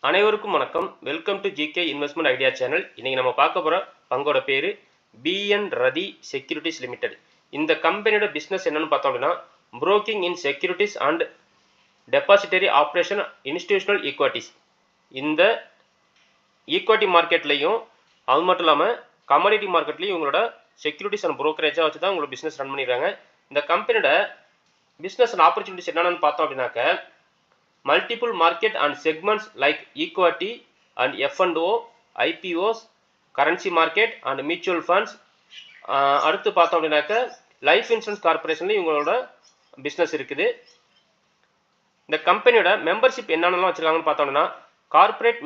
அனைவருக்கும் வணக்கம். Welcome to GK investment idea channel. இன்னைக்கு நம்ம பார்க்க போகிற பங்கோட பேர் பிஎன் ரதி செக்யூரிட்டிஸ் லிமிடெட். இந்த கம்பெனியோட பிஸ்னஸ் என்னன்னு பார்த்தோம் அப்படின்னா, broking in securities and depository operation institutional equities. இந்த ஈக்விட்டி மார்க்கெட்லையும் அது மட்டும் இல்லாமல் கமாடிட்டி மார்க்கெட்லையும் இவங்களோட செக்யூரிட்டிஸ் அண்ட் புரோக்கரேஜாக வச்சு தான் உங்களோட பிஸ்னஸ் ரன் பண்ணிடுறாங்க. இந்த கம்பெனியோட பிஸ்னஸ் அண்ட் ஆப்பர்ச்சுனிட்டிஸ் என்னென்னு பார்த்தோம் அப்படின்னாக்க, multiple market and segments like equity and F&O, IPOs, currency market and mutual funds. அடுத்து பார்த்தோம் அப்படின்னாக்க லைஃப் இன்சூரன்ஸ் கார்பரேஷன்ல இவங்களோட பிஸ்னஸ் இருக்குது. இந்த கம்பெனியோட மெம்பர்ஷிப் என்னென்னலாம் வச்சிருக்காங்கன்னு பார்த்தோம்னா, corporate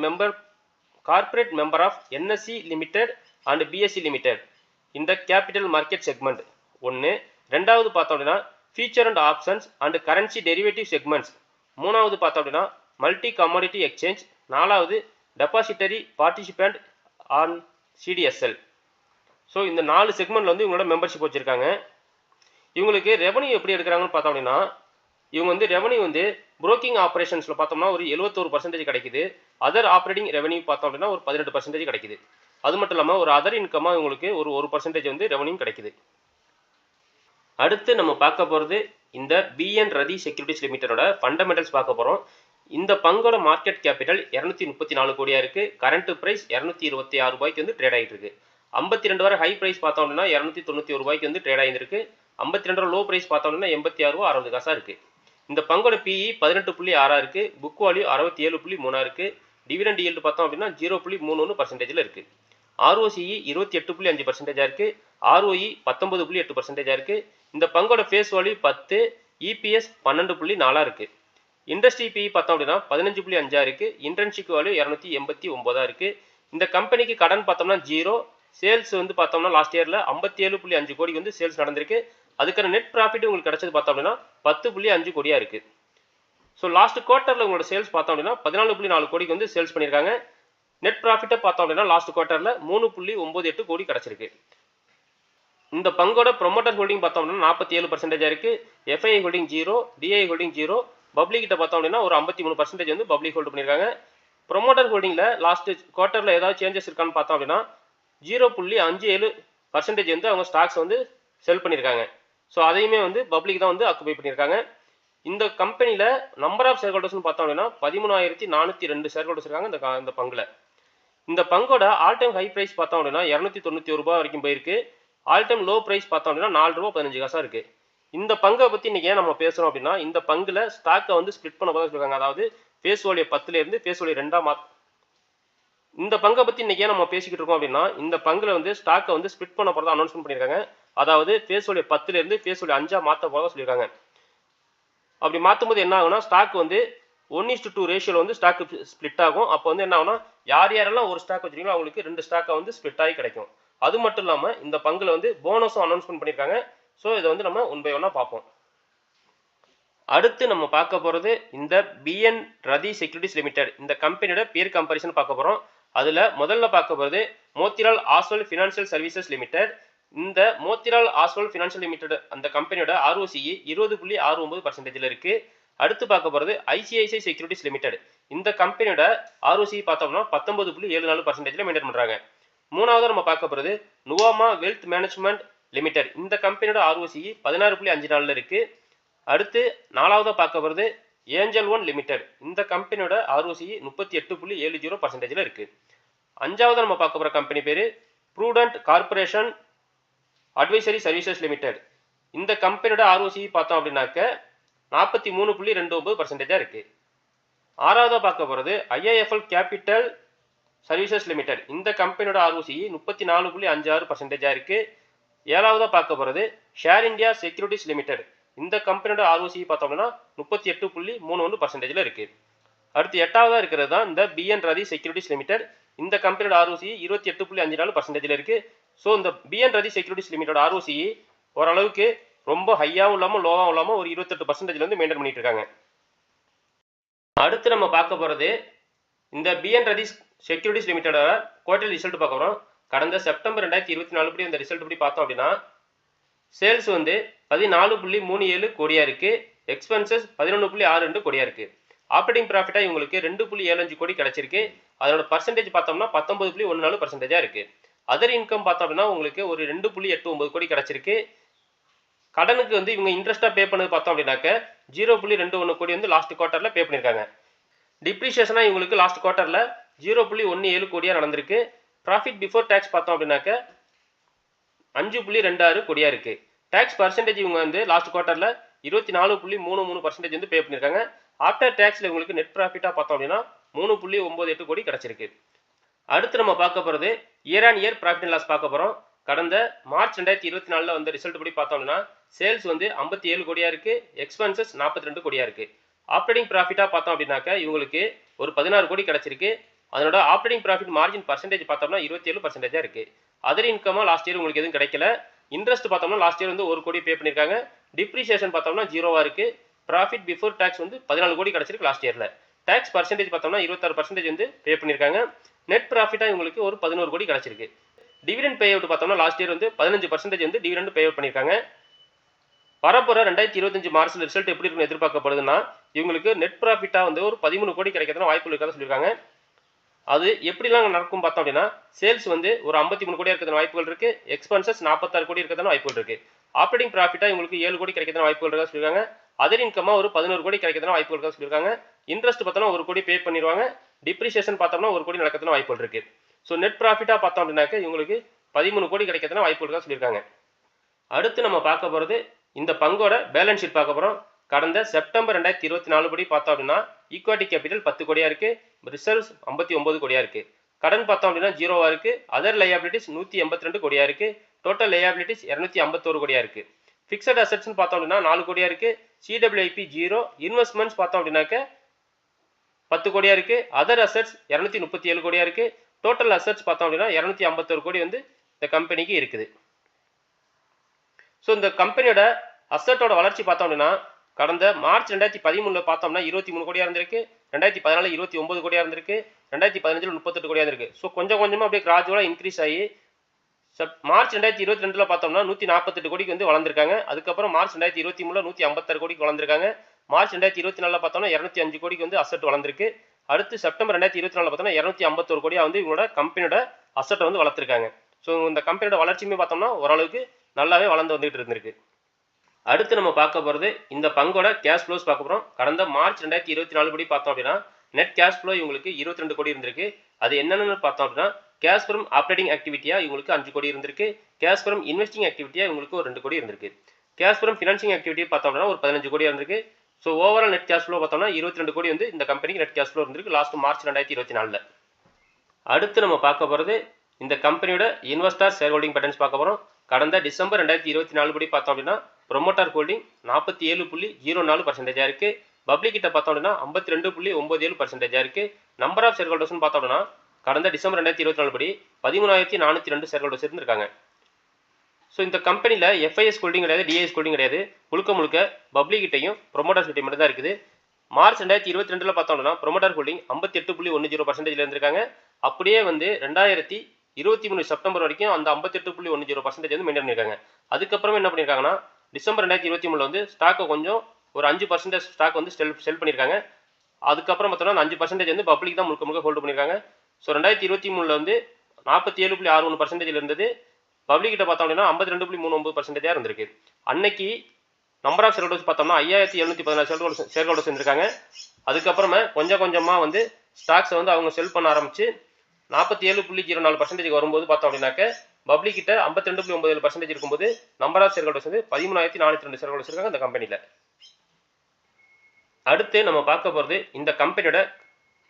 member of NSE limited and BSE limited இந்த கேபிட்டல் மார்க்கெட் செக்மெண்ட் ஒன்று. ரெண்டாவது பார்த்தோம் அப்படின்னா future and options and currency derivative segments. மூணாவது பார்த்தோம் அப்படின்னா மல்டி கமாடிட்டி எக்ஸ்சேஞ்ச். நாலாவது depository participant on CDSL. So இந்த 4 செக்மெண்ட்ல வந்து இவங்களோட மெம்பர்ஷிப் வச்சுருக்காங்க. இவங்களுக்கு ரெவன்யூ எப்படி எடுக்கிறாங்கன்னு பார்த்தோம் அப்படின்னா, இவங்க வந்து ரெவன்யூ வந்து புரோக்கிங் ஆப்ரேஷன்ஸில் பார்த்தோம்னா ஒரு 71% கிடைக்குது. அதர் ஆப்ரேட்டிங் ரெவன்யூ பார்த்தோம் அப்படின்னா ஒரு 18% கிடைக்குது. அது மட்டும் இல்லாமல் ஒரு அதர் இன்கமாக இவங்களுக்கு ஒரு 1% வந்து ரெவன்யூ கிடைக்குது. அடுத்து நம்ம பார்க்க போகிறது இந்த பிஎன் ரதி செக்யூரிட்டிஸ் லிமிடெடோட ஃபண்டமெண்டல்ஸ் பார்க்க போகிறோம். இந்த பங்கோட மார்க்கெட் கேபிட்டல் 234 கோடியாக இருக்குது. கரண்ட் ப்ரைஸ் 226 ரூபாய்க்கு வந்து ட்ரேட் ஆகிட்டு இருக்கு. 52 வரை ஹை ப்ரைஸ் பார்த்தோம் அப்படின்னா 291 ரூபாய்க்கு வந்து ட்ரேட் ஆகிருக்கு. 52 லோ ப்ரைஸ் பார்த்தோம் அப்படின்னா 86 ரூபா 60 காசாக இருக்குது. இந்த பங்கோட பிஇ 18.6 இருக்குது. புக் வேல்யூ 67.3 இருக்குது. டிவிடெண்ட் ஈல்டு பார்த்தோம் அப்படின்னா 0.31% இருக்குது. ஆர்ஓசிஇ 28.5% இருக்குது. ஆர்ஓஇ 19.8% இருக்குது. இந்த பங்கோட ஃபேஸ் வேல்யூ 10, இபிஎஸ் 12.4 இருக்குது. இண்டஸ்ட்ரி பிஇ பார்த்தோம் அப்படின்னா 15.5 இருக்குது. இன்டர்ன்ஷிப் வேல்யூ 289 இருக்குது. இந்த கம்பெனிக்கு கடன் பார்த்தோம்னா 0. சேல்ஸ் வந்து பார்த்தோம்னா லாஸ்ட் இயரில் 57.5 கோடிக்கு வந்து சேல்ஸ் நடந்திருக்கு. அதுக்கான நெட் ப்ராஃபிட் உங்களுக்கு கிடைச்சது பார்த்தோம் அப்படின்னா 10.5 கோடியாக இருக்குது. ஸோ லாஸ்ட் குவார்ட்டரில் உங்களோட சேல்ஸ் பார்த்தோம் அப்படின்னா 14.4 கோடிக்கு வந்து சேல்ஸ் பண்ணியிருக்காங்க. நெட் ப்ராஃபிட்டை பார்த்தோம் அப்படின்னா லாஸ்ட் குவார்ட்டரில் 3.98 கோடி கிடச்சிருக்கு. இந்த பங்கோட ப்ரொமோட்டர் ஹோல்டிங் பார்த்தோம் அப்படின்னா 47% இருக்குது. FI holding 0, DI holding 0. Public கிட்ட பார்த்தோம் அப்படின்னா ஒரு 53% வந்து பப்ளிக் ஹோல்டு பண்ணியிருக்காங்க. ப்ரொமோட்டர் ஹோல்டிங்கில் லாஸ்ட் குவார்ட்டரில் ஏதாவது சேஞ்சஸ் இருக்கான்னு பார்த்தோம் அப்படின்னா 0.57% வந்து அவங்க ஸ்டாக்ஸ் வந்து செல் பண்ணியிருக்காங்க. ஸோ அதையுமே வந்து பப்ளிக் தான் வந்து ஆக்குபை பண்ணியிருக்காங்க. இந்த கம்பெனியில் நம்பர் ஆஃப் ஷேர் ஹோல்டர்ஸ்னு பார்த்தோம் அப்படின்னா 13,402 ஷேர் ஹோல்டர்ஸ் இருக்காங்க இந்த பங்கில். இந்த பங்கோட ஆல் டைம் ஹை ப்ரைஸ் பார்த்தோம் அப்படின்னா 291 ரூபாய் வரைக்கும் போயிருக்கு. ஆல் டைம் லோ ப்ரைஸ் பார்த்தோம் அப்படின்னா 4 ரூபா 15 காசாக இருக்குது. இந்த பங்கை பற்றி இன்றைக்கி ஏன் நம்ம பேசுகிறோம் அப்படின்னா, இந்த பங்கில் ஸ்டாக்கை வந்து ஸ்ப்ளிட் பண்ண போதாக சொல்லியிருக்காங்க. அதாவது ஃபேஸ் வேல்யூ 10லேருந்து ஃபேஸ் வேல்யூ 2 இந்த பங்கை பற்றி இன்றைக்கி ஏன் நம்ம பேசிக்கிட்டு இருக்கோம் அப்படின்னா, இந்த பங்கில் வந்து ஸ்டாக்கை வந்து ஸ்ப்ளிட் பண்ண போகிறதா அனௌன்ஸ்மெண்ட் பண்ணியிருக்காங்க. அதாவது ஃபேஸ் வேல்யூ 10லேருந்து ஃபேஸ் வேல்யூ 5 மாற்ற போகிறதா சொல்லியிருக்காங்க. அப்படி மாற்றும் போது என்ன ஆகும்னா, ஸ்டாக் வந்து 1:2 ரேஷியோவில் வந்து ஸ்டாக் ஸ்ப்ளிட் ஆகும். அப்போ வந்து என்ன ஆகும்னா, யாரெல்லாம் ஒரு ஸ்டாக் வச்சுருக்கீங்களோ அவங்களுக்கு 2 ஸ்டாக்கை வந்து ஸ்ப்ளிட் ஆகி கிடைக்கும். அது மட்டும் இல்லாமல் இந்த பங்கில் வந்து போனஸும் அனௌன்ஸ்மெண்ட் பண்ணியிருக்காங்க. ஸோ இதை வந்து நம்ம ஒன் பை ஒன்னாக பார்ப்போம். அடுத்து நம்ம பார்க்க போகிறது இந்த பிஎன் ரதி செக்யூரிட்டிஸ் லிமிடெட் இந்த கம்பெனியோட பியர் கம்பேரிசன் பார்க்க போகிறோம். அதில் முதல்ல பார்க்க போகிறது மோத்திலால் ஆஸ்வால் ஃபினான்ஷியல் சர்வீசஸ் லிமிடெட். இந்த மோத்திலால் ஆஸ்வால் ஃபினான்ஷியல் லிமிடெட் அந்த கம்பெனியோட ஆர்ஓசிஇ 20.69% இருக்குது. அடுத்து பார்க்க போகிறது ஐசிஐசிஐ செக்யூரிட்டிஸ் லிமிடெட். இந்த கம்பெனியோட ஆர்ஓசிஇ பார்த்தோம்னா 19.74% மெயின்டைன் பண்ணுறாங்க. மூணாவது நம்ம பார்க்க போகிறது நுவாமா வெல்த் மேனேஜ்மெண்ட் லிமிடெட். இந்த கம்பெனியோட ஆர்ஓசிஇ 16.54 இருக்குது. அடுத்து நாலாவதாக பார்க்க போகிறது ஏஞ்சல் ஒன் லிமிடெட். இந்த கம்பெனியோட ஆர்ஓசிஇ 38.70% இருக்குது. அஞ்சாவது நம்ம பார்க்க போகிற கம்பெனி பேர் prudent corporation advisory services limited. இந்த கம்பெனியோட ஆர்ஓசிஇ பார்த்தோம் அப்படின்னாக்க 43.29% இருக்குது. ஆறாவதாக பார்க்க போகிறது ஐஐஎஃப்எல் கேபிட்டல் சர்வீசஸ் லிமிடெட். இந்த கம்பெனியோட ஆர்ஓசிஇ 34.56% இருக்குது. ஏழாவதாக பார்க்க போகிறது ஷேர் இந்தியா செக்யூரிட்டிஸ் லிமிடெட். இந்த கம்பெனியோட ஆர்ஓசிஇ பார்த்தோம்னா 38.31% இருக்குது. அடுத்து எட்டாவதாக இருக்கிறது தான் இந்த பிஎன் ரதி செக்யூரிட்டிஸ் லிமிடெட். இந்த கம்பெனியோட ஆர்ஓசிஇ 28.54% இருக்குது. ஸோ இந்த பிஎன் ரதி செக்யூரிட்டிஸ் லிமிடெட் ஆர்ஓசிஇ ஓரளவுக்கு ரொம்ப ஹையாகவும் இல்லாமல் லோவாகவும் இல்லாமல் ஒரு 28% வந்து மெயின்டைன் பண்ணிட்டு இருக்காங்க. அடுத்து நம்ம பார்க்க போகிறது இந்த பிஎன் ரதி செக்யூரிட்டிஸ் லிமிடெடோட குவார்டர்லி ரிசல்ட் பார்க்க போகிறோம். கடந்த செப்டம்பர் 2024 படி இந்த ரிசல்ட் படி பார்த்தோம் அப்படின்னா சேல்ஸ் வந்து 14.37 கோடியாக இருக்குது. எக்ஸ்பென்சஸ் 11.62 கோடியாக இருக்குது. ஆப்ரேட்டிங் ப்ராஃபிட்டா இவங்களுக்கு 2.75 கோடி கிடைச்சிருக்கு. அதோட பர்சன்டேஜ் பார்த்தோம்னா 19.14% இருக்கு. அதர் இன்கம் பார்த்தோம் அப்படின்னா உங்களுக்கு ஒரு 2.89 கோடி கிடைச்சிருக்கு. கடனுக்கு வந்து இவங்க இன்ட்ரெஸ்டா பே பண்ணது பார்த்தோம் அப்படின்னாக்க 0.21 கோடி வந்து லாஸ்ட் குவார்ட்டர்ல பே பண்ணிருக்காங்க. டிப்ரிசியேஷனா இவங்களுக்கு லாஸ்ட் குவார்ட்டர்ல 0.17 கோடியா நடந்திருக்கு. ப்ராஃபிட் பிஃபோர் டாக்ஸ் பார்த்தோம் அப்படின்னாக்க 5.26 கோடியா இருக்கு. டாக்ஸ் பர்சன்டேஜ் இவங்க வந்து லாஸ்ட் குவார்ட்டர்ல 24.33% வந்து பே பண்ணிருக்காங்க. ஆஃப்டர் டாக்ஸ்ல இவங்களுக்கு நெட் ப்ராஃபிட்டா பார்த்தோம் அப்படின்னா 3.98 கோடி கிடைச்சிருக்கு. அடுத்து நம்ம பார்க்க போறது year on year profit and loss பார்க்க போறோம். கடந்த மார்ச் 2024ல வந்து ரிசல்ட் படி பார்த்தோம் அப்படின்னா சேல்ஸ் வந்து 57 கோடியா இருக்கு, எக்ஸ்பென்சஸ் 42 கோடியா இருக்கு. ஆப்ரேட்டிங் ப்ராஃபிட்டா பார்த்தோம் அப்படின்னாக்க இவங்களுக்கு ஒரு 16 கோடி கிடைச்சிருக்கு. அதனோட ஆப்ரேட்டிங் ப்ராஃபிட் மார்ஜின் பர்சன்டேஜ் பார்த்தோம்னா 27% இருக்கு. அதர் இன்கமா லாஸ்ட் இயர் உங்களுக்கு எதுவும் கிடைக்கல. இன்ட்ரெஸ்ட் பார்த்தோம்னா லாஸ்ட் இயர் வந்து 1 கோடி பே பண்ணிருக்காங்க. டிப்ரிசியேஷன் பார்த்தோம்னா ஜீரோவா இருக்கு. ப்ராஃபிட் பிஃபோர் டாக்ஸ் வந்து 14 கோடி கிடைச்சிருக்கு லாஸ்ட் இயர்ல. டாக்ஸ் பர்சன்டேஜ் பார்த்தோம்னா 26% வந்து பே பண்ணிருக்காங்க. நெட் ப்ராஃபிட்டா இவங்களுக்கு ஒரு 11 கோடி கிடைச்சிருக்கு. டிவிடெண்ட் பே அவுட் பார்த்தோம்னா லாஸ்ட் இயர் வந்து 15% வந்து டிவிடெண்ட் பே அவுட் பண்ணிருக்காங்க. வரப்போற 2025 மார்ச்ல ரிசல்ட் எப்படி இருக்குன்னு எதிர்பார்க்கப்படுதுன்னா இவங்களுக்கு நெட் ப்ராஃபிட்டா வந்து ஒரு 13 கோடி கிடைக்கிறதுனா வாய்ப்பு இருக்கிறதா சொல்லியிருக்காங்க. அது எப்படிலாம் நடக்கும் பார்த்தோம் அப்படின்னா சேல்ஸ் வந்து ஒரு 53 கோடியா இருக்கிறதுன வாய்ப்புகள் இருக்கு. எக்ஸ்பென்சஸ் 46 கோடி இருக்கிறதுன வாய்ப்புகள் இருக்கு. ஆப்ரேட்டிங் ப்ராஃபிட்டா இவங்களுக்கு 7 கோடி கிடைக்கிறதுன வாய்ப்புகள் இருக்கதா சொல்லியிருக்காங்க. அதர் இன்கமா ஒரு 11 கோடி கிடைக்கிறதுன வாய்ப்புகள் இருக்கதா சொல்லியிருக்காங்க. இன்ட்ரெஸ்ட் பார்த்தோம்னா 1 கோடி பே பண்ணிடுவாங்க. டிப்ரிசியேஷன் பார்த்தோம்னா 1 கோடி நடக்கிறதுன வாய்ப்புகள் இருக்கு. ஸோ நெட் ப்ராஃபிட்டா பார்த்தோம் அப்படின்னாக்க இவங்களுக்கு 13 கோடி கிடைக்கிறதுன வாய்ப்புகள் இருக்கதா சொல்லியிருக்காங்க. அடுத்து நம்ம பார்க்க போறது இந்த பங்கோட பேலன்ஸ் ஷீட் பார்க்க போறோம். கடந்த செப்டம்பர் 2024 படி பார்த்தோம் அப்படின்னா ஈக்விட்டி கேபிட்டல் 10 கோடியா இருக்கு, ரிசர்வ்ஸ் 59 கோடியா இருக்கு. கடன் பார்த்தோம் அப்படின்னா ஜீரோவா இருக்கு. அதர் லையாபிலிட்டிஸ் 182 கோடியா இருக்கு. டோட்டல் லையாபிலிட்டிஸ் 251 கோடியா இருக்கு. ஃபிக்ஸட் அசெட்ஸ் பார்த்தோம் அப்படின்னா 4 கோடியா இருக்கு. சிடபிள்யூஐபி ஜீரோ. இன்வெஸ்ட்மெண்ட்ஸ் பார்த்தோம் அப்படின்னாக்க 10 கோடியா இருக்கு. அதர் அசெட்ஸ் 237 கோடியா இருக்கு. டோட்டல் அசெட்ஸ் பார்த்தோம் அப்படின்னா 251 கோடி வந்து இந்த கம்பெனிக்கு இருக்குது. ஸோ இந்த கம்பெனியோட அசெட்டோட வளர்ச்சி பார்த்தோம் அப்படின்னா கடந்த மார்ச் 2013 பார்த்தோம்னா 23 கோடியா இருந்திருக்கு. 2014 29 கோடியா இருந்திருக்கு. 2015 38 கோடியா இருந்திருக்கு. ஸோ கொஞ்சம் கொஞ்சமா அப்படியே கிராஜுவலா இன்க்ரீஸ் ஆகி மார்ச் 2022 பார்த்தோம்னா 148 கோடிக்கு வந்து வளர்ந்துருக்காங்க. அதுக்கப்புறம் மார்ச் 2023 156 கோடிக்கு வளர்ந்துருக்காங்க. மார்ச் 2024 பார்த்தோம்னா 205 கோடிக்கு வந்து அசெட் வளர்ந்துருக்கு. அடுத்து செப்டம்பர் 2024 பார்த்தோம்னா 251 கோடியா வந்து இவங்களோட கம்பெனியோட அசெட்டை வந்து வளர்த்துருக்காங்க. ஸோ இந்த கம்பெனியோட வளர்ச்சியுமே பார்த்தோம்னா ஓரளவுக்கு நல்லாவே வளர்ந்து வந்துட்டு இருந்திருக்கு. அடுத்து நம்ம பார்க்க போகிறது இந்த பங்கோட கேஷ் ஃப்ளோஸ் பார்க்க போகிறோம். கடந்த மார்ச் 2024 படி பார்த்தோம் அப்படின்னா நெட் கேஷ் ஃப்ளோ இவங்களுக்கு 22 கோடி இருந்திருக்கு. அது என்னென்னு பார்த்தோம் அப்படின்னா கேஷ் ஃப்ரம் ஆப்ரேட்டிங் ஆக்டிவிட்டியா இவங்களுக்கு 5 கோடி இருந்திருக்கு. கேஷ் ஃப்ரம் இன்வெஸ்டிங் ஆக்டிவிட்டியா இவங்களுக்கு ஒரு 2 கோடி இருந்திருக்கு. கேஷ் ஃப்ரம் ஃபினான்சிங் ஆக்டிவிட்டி பார்த்தோம் அப்படின்னா ஒரு 15 கோடி இருந்திருக்கு. So overall net cash flow பார்த்தோம்னா 22 கோடி வந்து இந்த கம்பெனிக்கு நெட் கேஷ் ஃப்ளோ இருந்திருக்கு லாஸ்ட் மார்ச் 2024. அடுத்து நம்ம பார்க்க போகிறது இந்த கம்பெனியோட இன்வெஸ்டர் ஷேர் ஹோல்டிங் பேட்டர்ன்ஸ் பார்க்க போகிறோம். கடந்த டிசம்பர் 2024 படி பார்த்தோம் அப்படின்னா ப்ரொமோட்டர் ஹோல்டிங் 47.04% இருக்கு. பப்ளிக் கிட்ட பார்த்தோம் அப்படின்னா 52.97% இருக்கு. நம்பர் ஆஃப் ஷேர் ஹோல்டர்ஸ்னு பார்த்தோம் அப்படின்னா கடந்த டிசம்பர் 2024 படி 13,402 ஷேர் ஹோல்டர்ஸ் இருந்திருக்காங்க. ஸோ இந்த கம்பெனியில் எஃப்ஐஎஸ் ஹோல்டிங் கிடையாது, டிஐஎஸ் ஹோல்டிங் கிடையாது. முழுக்க பப்ளிக் கிட்டையும் ப்ரொமோட்டர்ஸ் கிட்டையும் மட்டும் தான் இருக்குது. மார்ச் 2022 பார்த்தோம் அப்படின்னா ப்ரொமோட்டர் ஹோல்டிங் 58.10% இருந்திருக்காங்க. அப்படியே வந்து 2023 செப்டம்பர் வரைக்கும் அந்த 58.10% வந்து மெயின்டைன் பண்ணியிருக்காங்க. அதுக்கப்புறமே என்ன பண்ணியிருக்காங்கன்னா டிசம்பர் 2023 வந்து ஸ்டாக்கை கொஞ்சம் ஒரு 5% ஸ்டாக் வந்து செல் பண்ணியிருக்காங்க. அதுக்கப்புறம் பார்த்தோம்னா அந்த 5% வந்து பப்ளிக் தான் முழுக்க ஹோல்டு பண்ணியிருக்காங்க. ஸோ 2023 வந்து 47.61% இருந்தது. பப்ளிக் கிட்ட பார்த்தோம் அப்படின்னா 52.39% இருந்திருக்கு. அன்னைக்கு நம்பர் ஆஃப் ஷேர் ஹோல்டர்ஸ் பார்த்தோம்னா 5,714 ஷேர் ஹோல்டர்ஸ் இருந்திருக்காங்க. அதுக்கப்புறமா கொஞ்சமாக வந்து ஸ்டாக்ஸை வந்து அவங்க செல் பண்ண ஆரம்பிச்சு 47.04% வரும்போது பார்த்தோம் அப்படின்னாக்க பப்ளிக் கிட்ட 52.97% இருக்கும்போது நம்பர் ஆஃப் ஷேர் ஹோல்டர்ஸ் வந்து 13,402 ஷேர் ஹோல்டர்ஸ் இருக்காங்க இந்த கம்பெனியில். அடுத்து நம்ம பார்க்க போகிறது இந்த கம்பெனியோட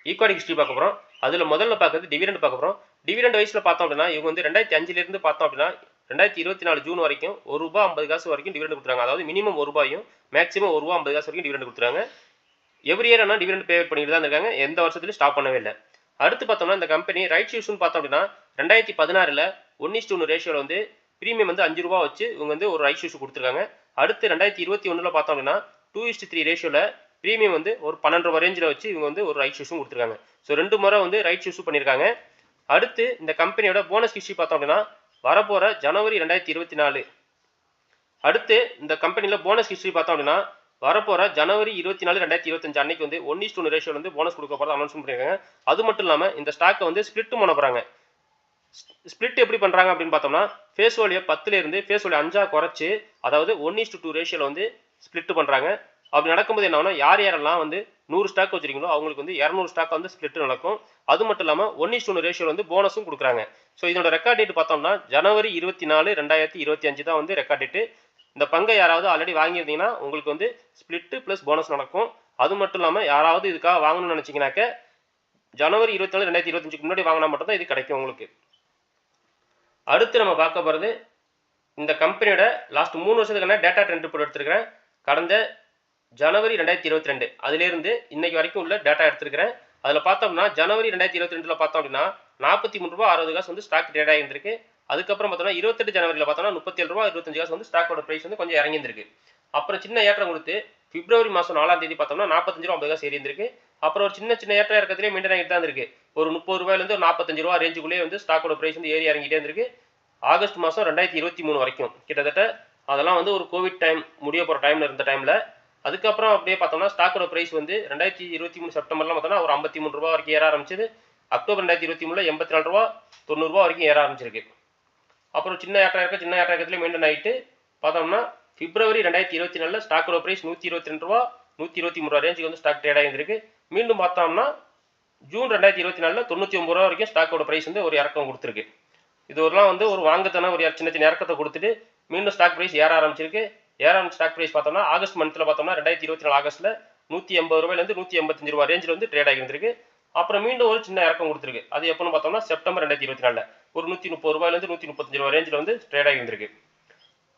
ஈக்விட்டி ஹிஸ்ட்ரி பார்க்க போகிறோம். அதில் முதல்ல பார்க்கறது டிவிடெண்ட் பார்க்க போகிறோம். டிவிடெண்ட் வைஸில் பார்த்தோம் அப்படின்னா இவங்க வந்து 2005 பார்த்தோம் அப்படின்னா 2024 ஜூன் வரைக்கும் ₹1.50 வரைக்கும் டிவிடெண்ட் கொடுத்துறாங்க. அதாவது மினிமம் ₹1 மேக்ஸிமம் ₹1.50 வரைக்கும் டிவிடெண்ட் கொடுத்துறாங்க. எவ்ரி இயர் ஆனால் டிவிடெண்ட் பே பண்ணிட்டு தான் இருக்காங்க. எந்த வருஷத்துலையும் ஸ்டாப் பண்ணவே இல்லை. அடுத்து பார்த்தோம்னா இந்த கம்பெனி ரைட்ஸ் இஷ்யூன்னு பார்த்தோம் அப்படின்னா 2016 1:1 ரேஷியோவில் வந்து ப்ரீமியம் வந்து ₹5 வச்சு இவங்க வந்து ஒரு ரைட்ஸ் இஷ்யூ கொடுத்துருக்காங்க. அடுத்து 2021 பார்த்தோம் அப்படின்னா 2:3 ரேஷியோவில் ப்ரீமியம் வந்து ஒரு 12 ரேஞ்சில் வச்சு இவங்க வந்து ஒரு ரைட்ஸ் இஷ்யூ கொடுத்துருக்காங்க. ஸோ 2 முறை வந்து ரைட்ஸ் இஷ்யூ பண்ணியிருக்காங்க. அடுத்து இந்த கம்பெனியோட போனஸ் ஹிஸ்ட்ரி பார்த்தோம் அப்படின்னா வரப்போகிற ஜனவரி 2024. அடுத்து இந்த கம்பெனியில் போனஸ் ஹிஸ்ட்ரி பார்த்தோம் அப்படின்னா வரப்போற ஜனவரி 24 2025 அன்னைக்கு வந்து 1:1 ரேஷியோல வந்து போனஸ் கொடுக்க போறதா அனௌன்ஸ்மெண்ட் பண்ணிருக்காங்க. அது மட்டும் இல்லாம இந்த ஸ்டாக்கை வந்து ஸ்பிளிட் பண்ண போறாங்க. ஸ்பிளிட் எப்படி பண்றாங்க அப்படின்னு பார்த்தோம்னா ஃபேஸ் வேல்யூ 10ல இருந்து ஃபேஸ் வேல்யூ 5ஆ குறைச்சு, அதாவது 1:2 ரேஷியோல வந்து ஸ்பிளிட் பண்றாங்க. அப்படி நடக்கும்போது என்ன ஆகும்னா யாரெல்லாம் வந்து 100 ஸ்டாக் வச்சிருக்கீங்களோ அவங்களுக்கு வந்து 200 ஸ்டாக் வந்து ஸ்பிளிட் நடக்கும். அது மட்டும் இல்லாம 1:1 ரேஷியோல வந்து போனஸும் கொடுக்குறாங்க. ஸோ இதோட ரெக்கார்ட் டேட் பார்த்தோம்னா ஜனவரி 24 2025 தான் வந்து ரெக்கார்ட் டேட். இந்த பங்கை யாராவது ஆல்ரெடி வாங்கியிருந்தீங்கன்னா உங்களுக்கு வந்து ஸ்பிளிட் பிளஸ் போனஸ் நடக்கும். அது மட்டும் இல்லாம யாராவது இதுக்காக வாங்கணும்னு நினைச்சீங்கன்னாக்க ஜனவரி 24 2025க்கு முன்னாடி வாங்கினா மட்டும் தான் இது கிடைக்கும் உங்களுக்கு. அடுத்து நம்ம பார்க்க போகிறது இந்த கம்பெனியோட லாஸ்ட் 3 வருஷத்துக்கான டேட்டா ட்ரெண்ட் ரிப்போர்ட் எடுத்துருக்கிறேன். கடந்த ஜனவரி 2022 அதிலிருந்து இன்னைக்கு வரைக்கும் உள்ள டேட்டா எடுத்துருக்கிறேன். அதில் பார்த்தோம்னா ஜனவரி 2022 பார்த்தோம் அப்படின்னா 43 ரூபா 60 காசு வந்து ஸ்டாக் ட்ரேட் ஆகியிருந்திருக்கு. அதுக்கப்புறம் பார்த்தோம்னா 28 ஜனவரியில் பார்த்தோம்னா 37 ரூபா 25 காசு வந்து ஸ்டாக்கோட ப்ரைஸ் வந்து கொஞ்சம் இறங்கியிருந்திருக்கு. அப்புறம் சின்ன ஏற்றம் கொடுத்து பிப்ரவரி மாதம் 4ஆம் தேதி பார்த்தோம்னா 45 ரூபா 50 காசு ஏறியிருந்திருக்கு. அப்புறம் ஒரு சின்ன ஏற்றம் இறக்கத்திலே மெயின்டைன் ஆகிட்டு தான் இருக்கு. ஒரு 30 ரூபாயிலேருந்து ஒரு 45 ரூபா ரேஞ்சுக்குள்ளேயே வந்து ஸ்டாக்கோட ப்ரைஸ் வந்து ஏறி இறங்கிட்டே இருந்திருக்கு. ஆகஸ்ட் மாதம் 2023 வரைக்கும் கிட்டத்தட்ட அதெல்லாம் வந்து ஒரு கோவிட் டைம் முடிய போகிற டைமில் இருந்த டைமில். அதுக்கப்புறம் அப்படியே பார்த்தோம்னா ஸ்டாக்கோட ப்ரைஸ் வந்து 2023 செப்டம்பர்லாம் பார்த்தோம்னா ஒரு 53 ரூபா வரைக்கும் ஏற ஆரம்பிச்சது. அக்டோபர் 2023 84 ரூபா 90 ரூபா வரைக்கும் ஏற ஆரம்பிச்சிருக்கு. அப்புறம் சின்ன ஏற்றத்திலே மெயின்டைன் ஆகிட்டு பார்த்தோம்னா பிப்ரவரி 2024 ஸ்டாக்கோட ப்ரைஸ் 122 ரூபா 123 ரூபா ரேஞ்சுக்கு வந்து ஸ்டாக் ட்ரேட் ஆகியிருந்திருக்கு. மீண்டும் பார்த்தோம்னா ஜூன் 2024 99 ரூபா வரைக்கும் ஸ்டாக்கோட ப்ரைஸ் வந்து ஒரு இறக்கம் கொடுத்துருக்கு. இது ஒருலாம் வந்து ஒரு வாங்கத்தான ஒரு சின்ன இறக்கத்தை கொடுத்துட்டு மீண்டும் ஸ்டாக் ப்ரைஸ் ஏற ஆரம்பிச்சிருக்கு. ஸ்டாக் ப்ரைஸ் பார்த்தோம்னா ஆகஸ்ட் மந்த்தில் பார்த்தோம்னா 2024 ஆகஸ்ட்டில் 180 ரூபாயிலேருந்து 185 ரூபா ரேஞ்சில் வந்து ட்ரேட் ஆகியிருந்திருக்கு. அப்புறம் மீண்டும் ஒரு சின்ன இறக்கம் கொடுத்துருக்கு. அது எப்போன்னு பார்த்தோம்னா செப்டம்பர் 2024 ஒரு 130 ரூபாயிலேருந்து 135 ரூபா ரேஞ்சில் வந்து ட்ரேட் ஆகியிருந்திருக்கு.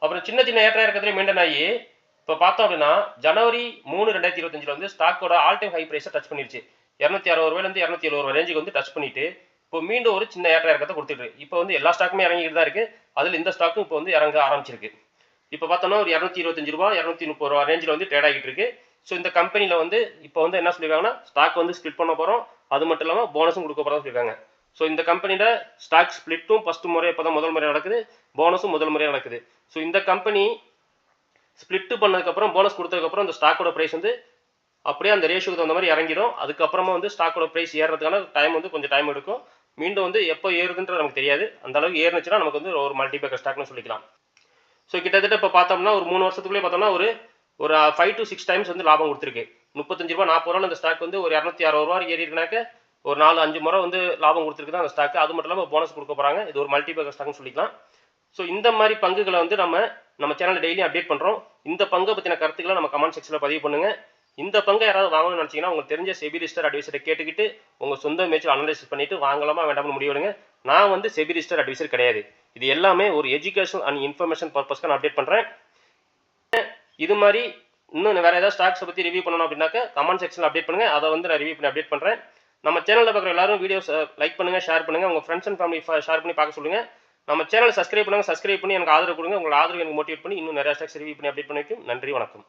அப்புறம் சின்ன ஏற்ற இறக்கத்திலே மெயின்டைன் ஆகி இப்போ பார்த்தோம் அப்படின்னா ஜனவரி 3 2025 வந்து ஸ்டாக்கோட ஆல் டைம் ஹை ப்ரைஸை டச் பண்ணிருச்சு. 260 ரூபாயிலேருந்து 270 ரூபா ரேஞ்சுக்கு வந்து டச் பண்ணிட்டு இப்போ மீண்டும் ஒரு சின்ன ஏற்ற இறக்கத்தை கொடுத்துட்டு இப்போ வந்து எல்லா ஸ்டாக்குமே இறங்கிட்டு தான் இருக்கு. அதில் இந்த ஸ்டாக்கும் இப்போ வந்து இறங்க ஆரம்பிச்சிருக்கு. இப்போ பார்த்தோம்னா ஒரு 225 ரூபா 230 ரூபா ரேஞ்சில் வந்து ட்ரேட் ஆகிட்டு இருக்கு. ஸோ இந்த கம்பெனியில் வந்து இப்போ வந்து என்ன சொல்லியிருக்காங்கன்னா ஸ்டாக் வந்து ஸ்பிளிட் பண்ண போகிறோம், அது மட்டும் இல்லாமல் போனஸும் கொடுக்க போகிறோம் சொல்லியிருக்காங்க. ஸோ இந்த கம்பெனியோட ஸ்டாக் ஸ்பிளிட்டும் ஃபஸ்ட்டு முறை இப்போ தான் முதல் முறை நடக்குது, போனஸும் முதல் முறையாக நடக்குது. ஸோ இந்த கம்பெனி ஸ்பிளிட்டு பண்ணதுக்கப்புறம் போனஸ் கொடுத்ததுக்கப்புறம் இந்த ஸ்டாக்கோட ப்ரைஸ் வந்து அப்படியே அந்த ரேஷியோக்கு தகுந்த மாதிரி இறங்கிடும். அதுக்கப்புறமா வந்து ஸ்டாக்கோட ப்ரைஸ் ஏறுறதுக்கான டைம் வந்து கொஞ்சம் டைம் எடுக்கும். மீண்டும் வந்து எப்போ ஏறுதுன்றது நமக்கு தெரியாது. அந்த அளவுக்கு ஏறுனுச்சுன்னா நமக்கு வந்து ஒரு மல்டிபேக்கர் ஸ்டாக்னு சொல்லிக்கலாம். ஸோ கிட்டத்தட்ட இப்போ பார்த்தோம்னா ஒரு 3 வருஷத்துக்குள்ளே பார்த்தோம்னா ஒரு 5 to 6 டைம்ஸ் வந்து லாபம் கொடுத்துருக்கு. 35 ரூபா 40 ரூபா அந்த ஸ்டாக் வந்து ஒரு 260 ரூபா ஏறி இருக்குனாக்க ஒரு 4-5 முறை வந்து லாபம் கொடுத்துருக்கு தான் அந்த ஸ்டாக். அது மட்டும் இல்லாமல் போனஸ் கொடுக்க போகிறாங்க. இது ஒரு மல்டிபேக்கர் ஸ்டாக்னு சொல்லிக்கலாம். ஸோ இந்த மாதிரி பங்குகளை வந்து நம்ம சேனல் டெய்லி அப்டேட் பண்ணுறோம். இந்த பங்கை பற்றின கருத்துக்களை நம்ம கமெண்ட் செக்ஷனில் பதிவு பண்ணுங்கள். இந்த பங்கை யாராவது வாங்கணும்னு நினச்சிங்கன்னா உங்களுக்கு தெரிஞ்ச செபி ரிஜிஸ்டர் அட்வைசரை கேட்டுக்கிட்டு உங்கள் சொந்த மேட்சில் அனலைசிஸ் பண்ணிவிட்டு வாங்கலாமா வேண்டாம்னு முடிவெடுங்க. நான் வந்து செபி ரிஜிஸ்டர் அட்வைசர் கிடையாது. இது எல்லாமே ஒரு எஜுகேஷன் அண்ட் இன்ஃபர்மேஷன் பர்பஸ்க்கு நான் அப்டேட் பண்ணுறேன். இது மாதிரி இன்னும் வேறு ஏதாவது ஸ்டாக்ஸை பற்றி ரிவ்யூ பண்ணணும் அப்படின்னாக்க கமெண்ட் செக்ஷனில் அப்டேட் பண்ணுங்கள். அதை வந்து நான் ரிவ்யூ பண்ணி அப்டேட் பண்ணுறேன். நம்ம சேனலில் பார்க்குற எல்லாரும் வீடியோஸ் லைக் பண்ணுங்கள், ஷேர் பண்ணுங்கள், உங்கள் ஃப்ரெண்ட்ஸ் அண்ட் ஃபேமிலி ஷேர் பண்ணி பார்க்க சொல்லுங்கள். நம்ம சேனல் சப்ஸ்கிரைப் பண்ணுங்கள், சப்ஸ்கிரைப் பண்ணி எனக்கு ஆதரவு கொடுங்க. உங்கள் ஆதரவு எனக்கு மோட்டிவேட் பண்ணி இன்னும் நிறைய ஸ்டாக்ஸ் ரிவ்யூ பண்ணி அப்டேட் பண்ணிக்கும். நன்றி, வணக்கம்.